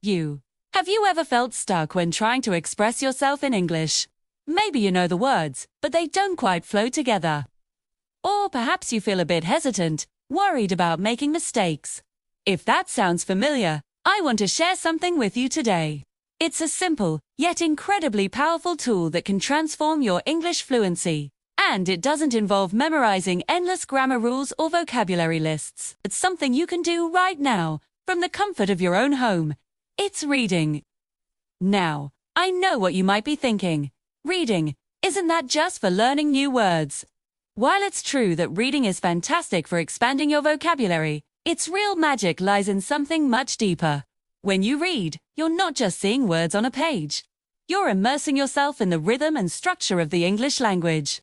Have you ever felt stuck when trying to express yourself in English? Maybe you know the words, but they don't quite flow together. Or perhaps you feel a bit hesitant, worried about making mistakes. If that sounds familiar, I want to share something with you today. It's a simple, yet incredibly powerful tool that can transform your English fluency. And it doesn't involve memorizing endless grammar rules or vocabulary lists. It's something you can do right now, from the comfort of your own home. It's reading. Now, I know what you might be thinking. Reading, isn't that just for learning new words? While it's true that reading is fantastic for expanding your vocabulary, its real magic lies in something much deeper. When you read, you're not just seeing words on a page. You're immersing yourself in the rhythm and structure of the English language.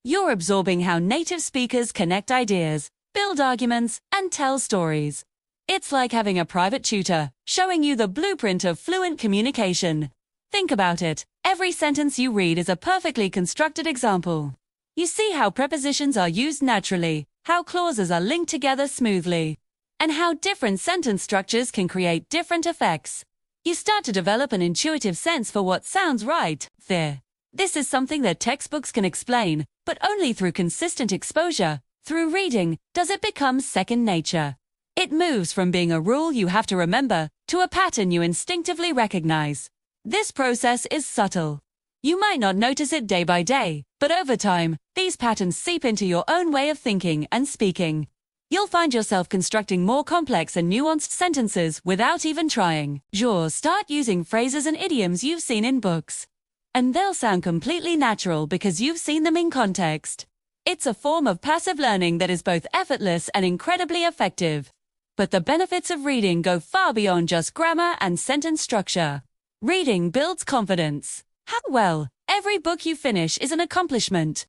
You're absorbing how native speakers connect ideas, build arguments, and tell stories. It's like having a private tutor, showing you the blueprint of fluent communication. Think about it. Every sentence you read is a perfectly constructed example. You see how prepositions are used naturally, how clauses are linked together smoothly, and how different sentence structures can create different effects. You start to develop an intuitive sense for what sounds right, there. This is something that textbooks can explain, but only through consistent exposure, through reading, does it become second nature. It moves from being a rule you have to remember to a pattern you instinctively recognize. This process is subtle. You might not notice it day by day, but over time, these patterns seep into your own way of thinking and speaking. You'll find yourself constructing more complex and nuanced sentences without even trying. Start using phrases and idioms you've seen in books. And they'll sound completely natural because you've seen them in context. It's a form of passive learning that is both effortless and incredibly effective. But the benefits of reading go far beyond just grammar and sentence structure. Reading builds confidence. How well? Every book you finish is an accomplishment.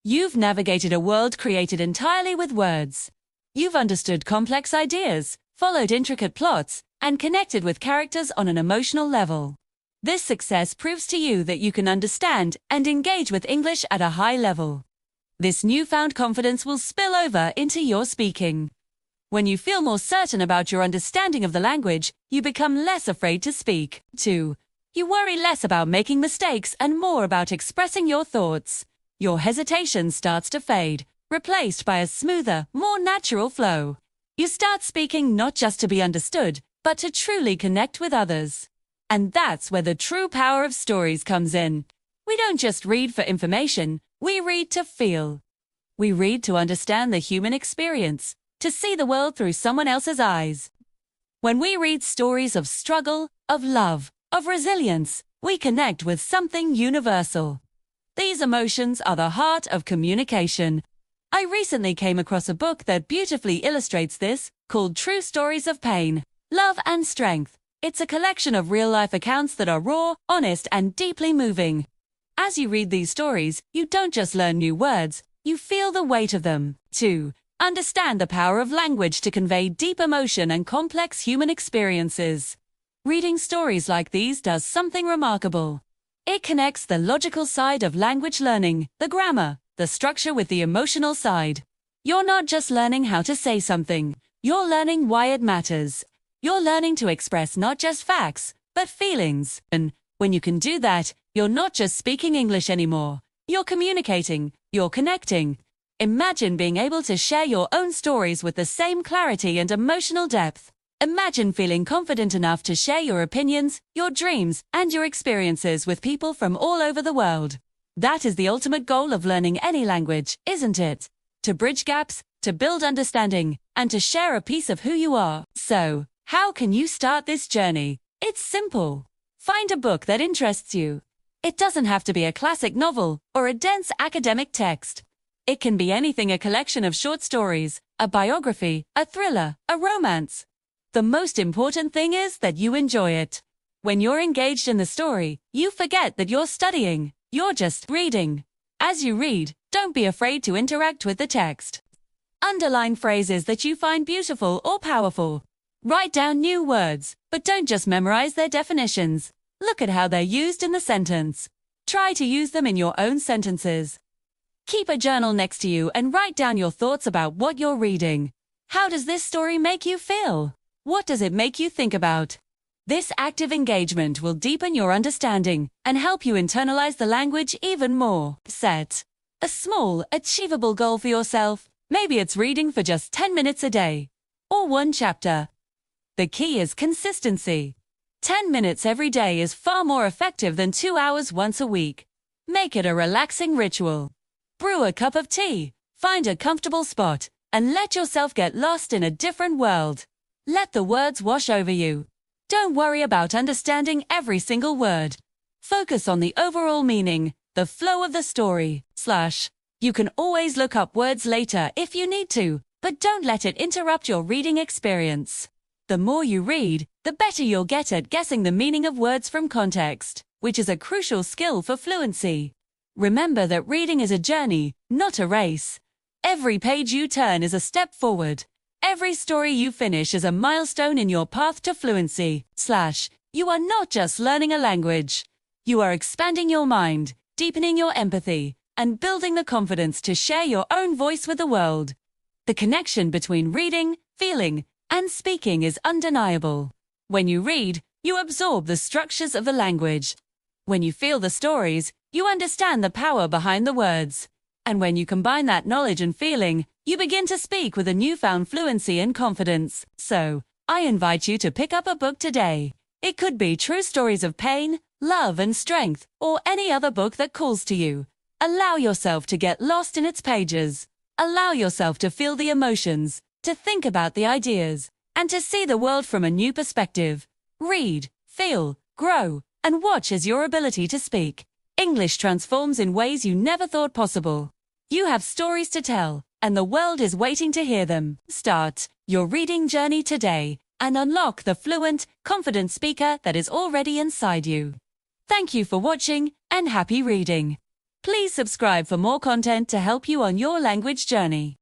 You've navigated a world created entirely with words. You've understood complex ideas, followed intricate plots, and connected with characters on an emotional level. This success proves to you that you can understand and engage with English at a high level. This newfound confidence will spill over into your speaking. When you feel more certain about your understanding of the language, you become less afraid to speak. 2. You worry less about making mistakes and more about expressing your thoughts. Your hesitation starts to fade, replaced by a smoother, more natural flow. You start speaking not just to be understood, but to truly connect with others. And that's where the true power of stories comes in. We don't just read for information, we read to feel. We read to understand the human experience, to see the world through someone else's eyes. When we read stories of struggle, of love, of resilience, we connect with something universal. These emotions are the heart of communication. I recently came across a book that beautifully illustrates this, called True Stories of Pain, Love and Strength. It's a collection of real-life accounts that are raw, honest, and deeply moving. As you read these stories, you don't just learn new words, you feel the weight of them. 2. Understand the power of language to convey deep emotion and complex human experiences. Reading stories like these does something remarkable. It connects the logical side of language learning, the grammar, the structure with the emotional side. You're not just learning how to say something, you're learning why it matters. You're learning to express not just facts, but feelings. And when you can do that, you're not just speaking English anymore. You're communicating, you're connecting. Imagine being able to share your own stories with the same clarity and emotional depth. Imagine feeling confident enough to share your opinions, your dreams, and your experiences with people from all over the world. That is the ultimate goal of learning any language, isn't it? To bridge gaps, to build understanding, and to share a piece of who you are. So, how can you start this journey? It's simple. Find a book that interests you. It doesn't have to be a classic novel or a dense academic text. It can be anything: a collection of short stories, a biography, a thriller, a romance. The most important thing is that you enjoy it. When you're engaged in the story, you forget that you're studying. You're just reading. As you read, don't be afraid to interact with the text. Underline phrases that you find beautiful or powerful. Write down new words, but don't just memorize their definitions. Look at how they're used in the sentence. Try to use them in your own sentences. Keep a journal next to you and write down your thoughts about what you're reading. How does this story make you feel? What does it make you think about? This active engagement will deepen your understanding and help you internalize the language even more. Set a small, achievable goal for yourself. Maybe it's reading for just 10 minutes a day, or one chapter. The key is consistency. 10 minutes every day is far more effective than 2 hours once a week. Make it a relaxing ritual. Brew a cup of tea, find a comfortable spot, and let yourself get lost in a different world. Let the words wash over you. Don't worry about understanding every single word. Focus on the overall meaning, the flow of the story. You can always look up words later if you need to, but don't let it interrupt your reading experience. The more you read, the better you'll get at guessing the meaning of words from context, which is a crucial skill for fluency. Remember that reading is a journey, not a race. Every page you turn is a step forward. Every story you finish is a milestone in your path to fluency. You are not just learning a language. You are expanding your mind, deepening your empathy, and building the confidence to share your own voice with the world. The connection between reading, feeling, and speaking is undeniable. When you read, you absorb the structures of the language. When you feel the stories, you understand the power behind the words. And when you combine that knowledge and feeling, you begin to speak with a newfound fluency and confidence. So, I invite you to pick up a book today. It could be true stories of pain, love, and strength, or any other book that calls to you. Allow yourself to get lost in its pages. Allow yourself to feel the emotions, to think about the ideas, and to see the world from a new perspective. Read, feel, grow, and watch as your ability to speak English transforms in ways you never thought possible. You have stories to tell, and the world is waiting to hear them. Start your reading journey today and unlock the fluent, confident speaker that is already inside you. Thank you for watching, and happy reading. Please subscribe for more content to help you on your language journey.